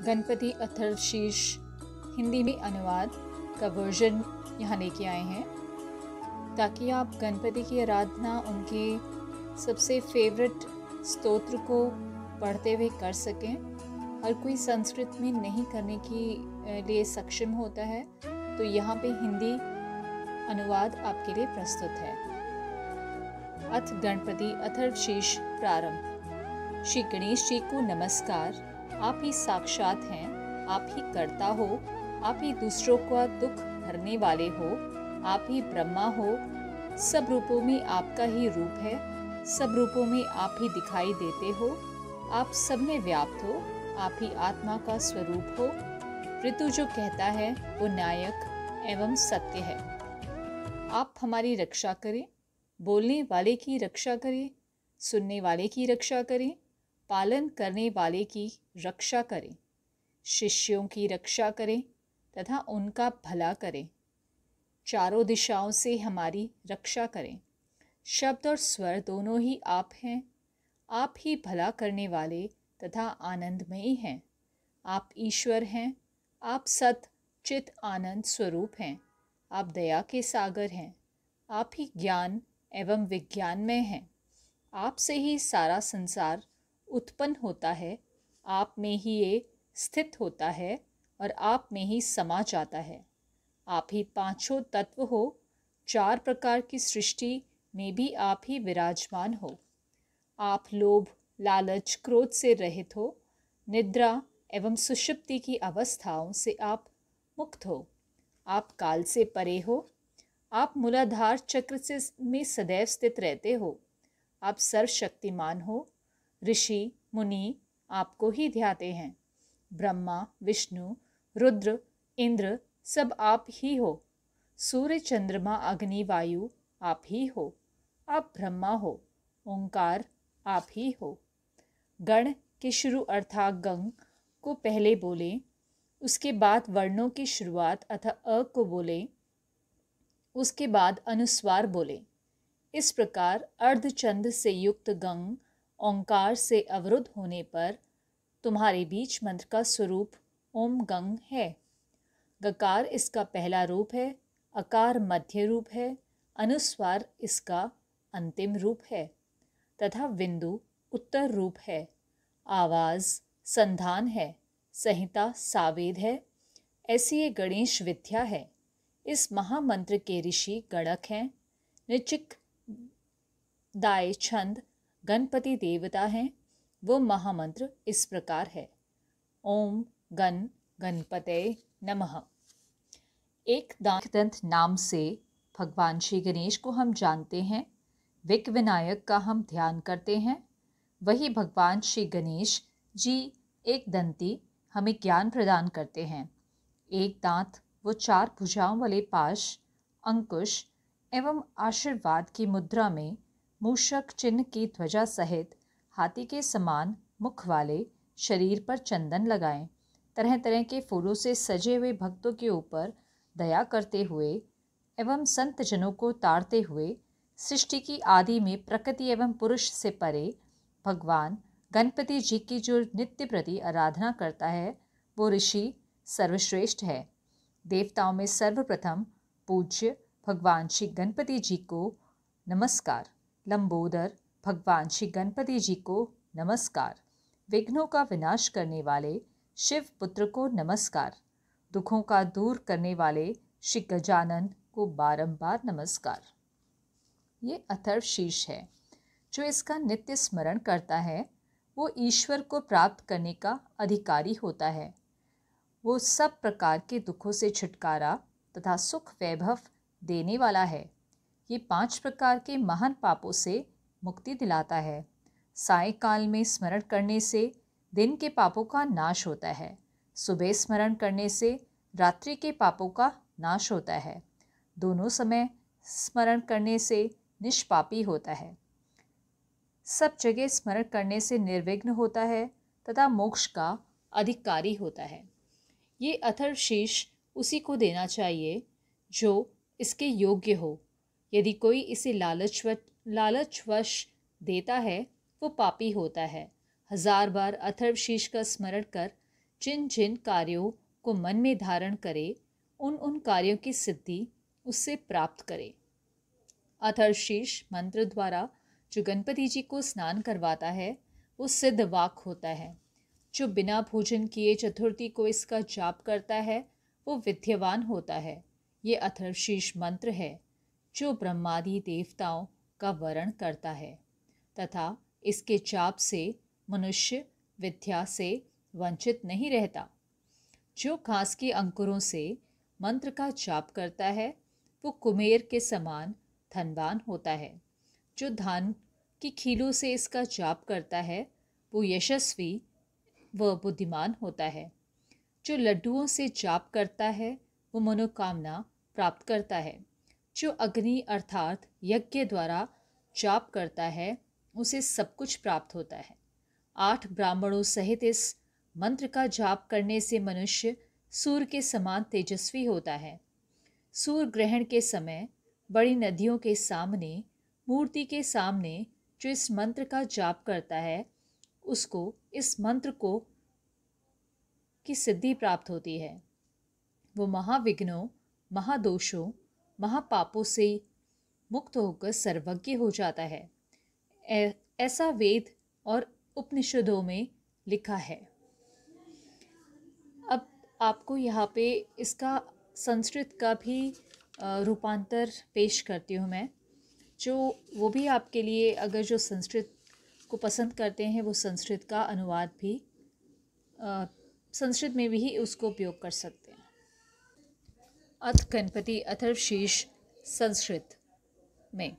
गणपति अथर्वशीर्ष हिंदी में अनुवाद का वर्जन यहाँ लेके आए हैं ताकि आप गणपति की आराधना उनके सबसे फेवरेट स्तोत्र को पढ़ते हुए कर सकें। हर कोई संस्कृत में नहीं करने के लिए सक्षम होता है, तो यहाँ पे हिंदी अनुवाद आपके लिए प्रस्तुत है। अथ गणपति अथर्वशीर्ष प्रारंभ। श्री गणेश जी को नमस्कार। आप ही साक्षात हैं, आप ही कर्ता हो, आप ही दूसरों का दुख हरने वाले हो, आप ही ब्रह्मा हो। सब रूपों में आपका ही रूप है, सब रूपों में आप ही दिखाई देते हो। आप सब में व्याप्त हो, आप ही आत्मा का स्वरूप हो। ऋतु जो कहता है वो नायक एवं सत्य है। आप हमारी रक्षा करें, बोलने वाले की रक्षा करें, सुनने वाले की रक्षा करें, पालन करने वाले की रक्षा करें, शिष्यों की रक्षा करें तथा उनका भला करें। चारों दिशाओं से हमारी रक्षा करें। शब्द और स्वर दोनों ही आप हैं। आप ही भला करने वाले तथा आनंदमयी हैं। आप ईश्वर हैं। आप सत चित आनंद स्वरूप हैं। आप दया के सागर हैं। आप ही ज्ञान एवं विज्ञानमय हैं। आपसे ही सारा संसार उत्पन्न होता है, आप में ही ये स्थित होता है और आप में ही समा जाता है। आप ही पांचों तत्व हो। चार प्रकार की सृष्टि में भी आप ही विराजमान हो। आप लोभ लालच क्रोध से रहित हो। निद्रा एवं सुषुप्ति की अवस्थाओं से आप मुक्त हो। आप काल से परे हो। आप मूलाधार चक्र से में सदैव स्थित रहते हो। आप सर्वशक्तिमान हो। ऋषि मुनि आपको ही ध्याते हैं। ब्रह्मा विष्णु रुद्र इंद्र सब आप ही हो। सूर्य चंद्रमा अग्नि वायु आप ही हो। आप ब्रह्मा हो। ओंकार आप ही हो। गण के शुरू अर्थात गंग को पहले बोले, उसके बाद वर्णों की शुरुआत अर्थात अ को बोले, उसके बाद अनुस्वार बोले। इस प्रकार अर्धचंद से युक्त गंग ओंकार से अवरुद्ध होने पर तुम्हारे बीच मंत्र का स्वरूप ओम गंग है। गकार इसका पहला रूप है, अकार मध्य रूप है, अनुस्वार इसका अंतिम रूप है तथा बिंदु उत्तर रूप है। आवाज़ संधान है, संहिता सावेद है। ऐसी ये गणेश विद्या है। इस महामंत्र के ऋषि गणक हैं। ऋचिक दाय छंद गणपति देवता हैं। वो महामंत्र इस प्रकार है। ओम गण गणपते नमः। एक दंत नाम से भगवान श्री गणेश को हम जानते हैं। विघ्न विनायक का हम ध्यान करते हैं। वही भगवान श्री गणेश जी एक दंती हमें ज्ञान प्रदान करते हैं। एक दांत वो चार भुजाओं वाले पाश, अंकुश एवं आशीर्वाद की मुद्रा में मूषक चिन्ह की ध्वजा सहित हाथी के समान मुख वाले शरीर पर चंदन लगाएं, तरह तरह के फूलों से सजे हुए भक्तों के ऊपर दया करते हुए एवं संत जनों को ताड़ते हुए सृष्टि की आदि में प्रकृति एवं पुरुष से परे भगवान गणपति जी की जो नित्य प्रति आराधना करता है वो ऋषि सर्वश्रेष्ठ है। देवताओं में सर्वप्रथम पूज्य भगवान श्री गणपति जी को नमस्कार। लंबोदर भगवान श्री गणपति जी को नमस्कार। विघ्नों का विनाश करने वाले शिव पुत्र को नमस्कार। दुखों का दूर करने वाले श्री गजानन को बारंबार नमस्कार। ये अथर्वशीर्ष है। जो इसका नित्य स्मरण करता है वो ईश्वर को प्राप्त करने का अधिकारी होता है। वो सब प्रकार के दुखों से छुटकारा तथा सुख वैभव देने वाला है। ये 5 प्रकार के महान पापों से मुक्ति दिलाता है। सायंकाल में स्मरण करने से दिन के पापों का नाश होता है। सुबह स्मरण करने से रात्रि के पापों का नाश होता है। दोनों समय स्मरण करने से निष्पापी होता है। सब जगह स्मरण करने से निर्विघ्न होता है तथा मोक्ष का अधिकारी होता है। ये अथर्वशीर्ष उसी को देना चाहिए जो इसके योग्य हो। यदि कोई इसे लालचवश देता है वो पापी होता है। 1000 बार अथर्वशीर्ष का स्मरण कर जिन जिन कार्यों को मन में धारण करे उन उन कार्यों की सिद्धि उससे प्राप्त करे। अथर्वशीर्ष मंत्र द्वारा जो गणपति जी को स्नान करवाता है वो सिद्ध वाक होता है। जो बिना भोजन किए चतुर्थी को इसका जाप करता है वो विद्यावान होता है। ये अथर्वशीर्ष मंत्र है जो ब्रह्मादि देवताओं का वर्ण करता है तथा इसके जाप से मनुष्य विद्या से वंचित नहीं रहता। जो घास के अंकुरों से मंत्र का जाप करता है वो कुमेर के समान धनवान होता है। जो धान की खीलों से इसका जाप करता है वो यशस्वी व बुद्धिमान होता है। जो लड्डुओं से जाप करता है वो मनोकामना प्राप्त करता है। जो अग्नि अर्थात यज्ञ द्वारा जाप करता है उसे सब कुछ प्राप्त होता है। 8 ब्राह्मणों सहित इस मंत्र का जाप करने से मनुष्य सूर्य के समान तेजस्वी होता है। सूर्य ग्रहण के समय बड़ी नदियों के सामने मूर्ति के सामने जो इस मंत्र का जाप करता है उसको इस मंत्र को की सिद्धि प्राप्त होती है। वो महाविघ्नों, महादोषों, महापापों से मुक्त होकर सर्वज्ञ हो जाता है। ऐसा वेद और उपनिषदों में लिखा है। अब आपको यहाँ पे इसका संस्कृत का भी रूपांतर पेश करती हूँ मैं, जो वो भी आपके लिए, अगर जो संस्कृत को पसंद करते हैं वो संस्कृत का अनुवाद भी संस्कृत में भी उसको उपयोग कर सकते हैं। अथ गणपति अथर्वशीर्ष संस्कृत में।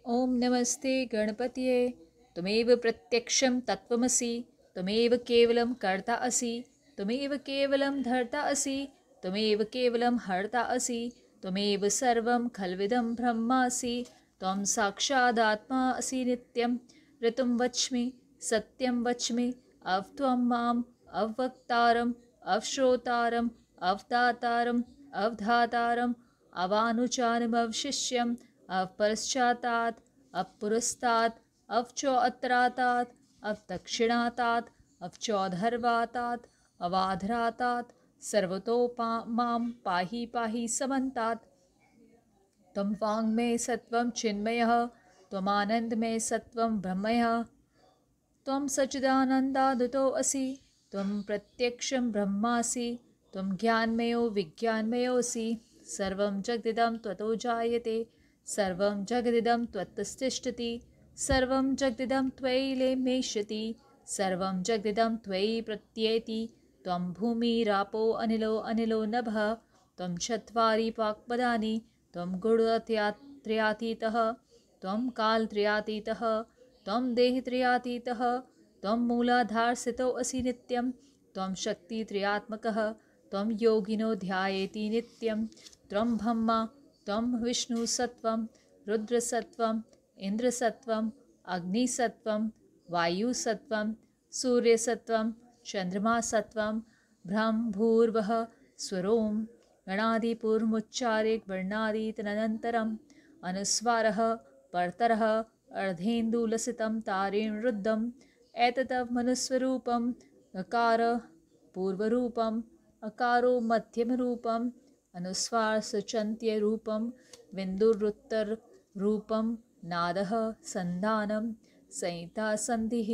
ओम नमस्ते गणपतये तुमेव प्रत्यक्षं तत्त्वमसि तुमेव केवलं कर्ता असि तुमेव केवलं धर्ता असि तुमेव केवलं हर्ता असि तुमेव सर्वं खल्विदं ब्रह्मासि त्वं साक्षादात्मा असि नित्यं ऋतुं वच्मि सत्यं वच्मि अवत्वं माम् अवक्तारम् अवश्रोतारम् अवदातारम् अवधातारम् अवानुचानमवशिष्यम् अवपश्चातात् अवपुरस्तात् अवचोत्तरातात् अवदक्षिणातात् अवचौधर्वातात् अवाधरातात् सर्वतो मां पाहि पाहि समन्तात्। त्वं वाङ्मय सत्वं चिन्मयः त्वमानन्दमय सत्वं ब्रह्मयः त्वं सच्चिदानन्दादुतो असि त्वं प्रत्यक्षं ब्रह्मासि त्वं ज्ञानमयो विज्ञानमयोऽसि सर्वं जगदिदं त्वतो जायते सर्वं जगदिदं त्वत्तिष्ठति सर्वं जगदिदं त्वयि लेमेष्यति सर्वं जगदिदं त्वयि प्रत्येति त्वं भूमिरापो अनिलो अनिलो नभः त्वं चत्वारि पाक्पदानि त्वं गुणत्रयातीतः त्वं कालत्रयातीतः त्वं देहत्रयातीतः त्वं मूलाधारस्थितो असि नित्यं त्वं शक्तित्रयात्मकः त्वं योगिनो ध्यायेति नित्यं त्वं ब्रह्मा त्वं विष्णुसत्त्वं रुद्रसत्त्वं इन्द्रसत्त्वं अग्निसत्त्वं वायुसत्त्वं सूर्यसत्त्वं चन्द्रमासत्त्वं ब्रह्म भूर्वः स्वरों गणादिपूर्वमुच्चारे वर्णादि तदनन्तरम् अनुस्वारः परतरः अर्धेन्दुलसितं तारेण रुद्धम् एतत् मनुस्वरूपम् अकार पूर्वरूपम् अकारो मध्यमरूपम् अनुस्वारसचन्त्यरूपं बिन्दुरुत्तररूपं नादः सन्धानं संहिता सन्धिः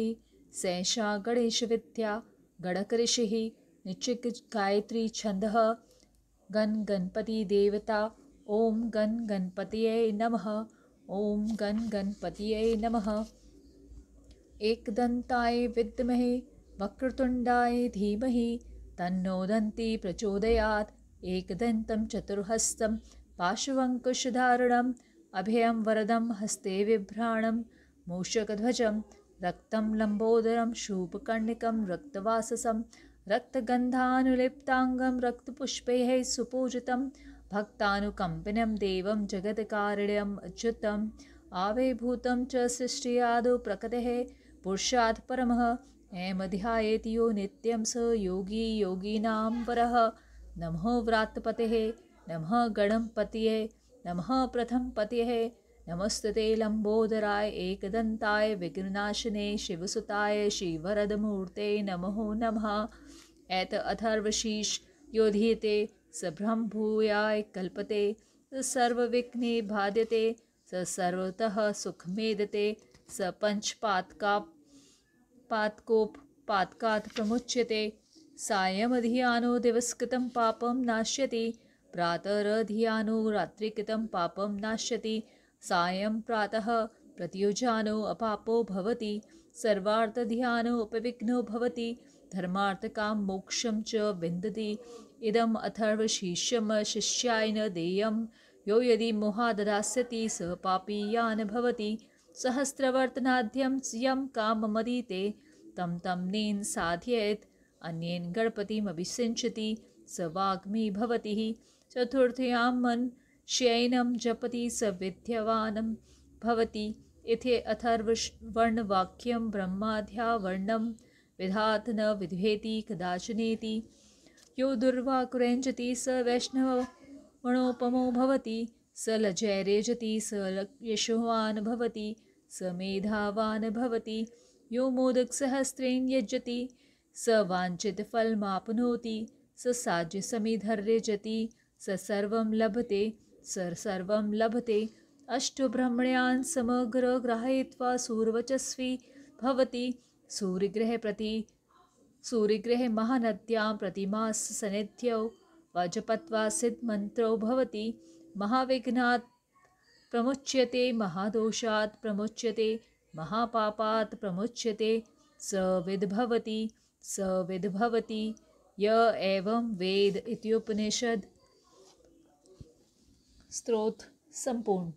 सैषा गणेशविद्या गणकऋषिः निचिक गायत्री छन्दः गण गणपति देवता। ओम गण गणपतये नमः। ओम गण गणपतये नमः। एकदन्ताय विद्महे वक्रतुण्डाय धीमहि तन्नो दन्ती प्रचोदयात्। एकदन्तं चतुर्हस्तं पाशवङ्कुशधारणम् अभयं वरदं हस्ते बिभ्राणं मूषकध्वजं रक्तं लम्बोदरं शूपकर्णिकं रक्तवाससं रक्तगन्धानुलिप्ताङ्गं रक्तपुष्पैः सुपूजितं भक्तानुकम्पिनं देवं जगत्कारुण्यम् अच्युतम् आविर्भूतं च सृष्टियादौ प्रकृतेः पुरुषात् परमः ऐमध्यायेति यो नित्यं स योगी योगीनां वरः। नमो व्रातपतये नमः गणपतये नमः प्रथमपतये नमस्तुते लम्बोदराय एकदन्ताय विघ्ननाशने शिवसुताय श्रीवरदमूर्ते नमो नमः। एत अथर्वशीष योधीयते स ब्रह्म भूयाय कल्पते स सर्वविघ्ने बाध्यते स सर्वतः सुखमेदते स पातकोपपातकात् प्रमुच्यते सायमधियानो दिवसकृतं पापं नाश्यति प्रातरधियानो रात्रिकृतं पापं नाश्यति सायं प्रातः प्रत्युजानो अपापो भवति सर्वार्थध्यानो उपविघ्नो भवति धर्मार्थकां मोक्षं च विन्दति इदम् अथर्वशीर्षं शिष्याय न देयं यो यदि मोहाददास्यति स पापीयान् भवति सहस्रवर्तनाद्यं यं काममदीते तं नेन साधयेत् अन्येन गणपतिमभिषिञ्चति स वाग्मी भवति चतुर्थ्यां मनुष्येनं जपति स विद्यावान् भवति इति अथर्ववर्णवाक्यं ब्रह्माद्यावर्णं विधात् न विद्वेति कदाचनेति यो दुर्वाकुरेञ्जति स वैष्णवमणोपमो भवति स लज्जैरेजति स यशोवान् भवति स मेधावान् भवति यो मोदकसहस्रेण यजति स वाञ्छितफलमाप्नोति स साज्यसमिधर्यजति स सर्वं लभते अष्टब्रह्मण्यान् समग्र ग्राहयित्वा सूर्यवचस्वी भवति सूर्यग्रहे महानद्यां प्रतिमास सन्निध्यौ वाजपत्वा सिद्धमन्त्रो भवति महाविघ्नात् प्रमुच्यते महादोषात् प्रमुच्यते महापापात् प्रमुच्यते स विद्भवति य एवं वेद इत्युपनिषद स्तोत्र संपूर्ण।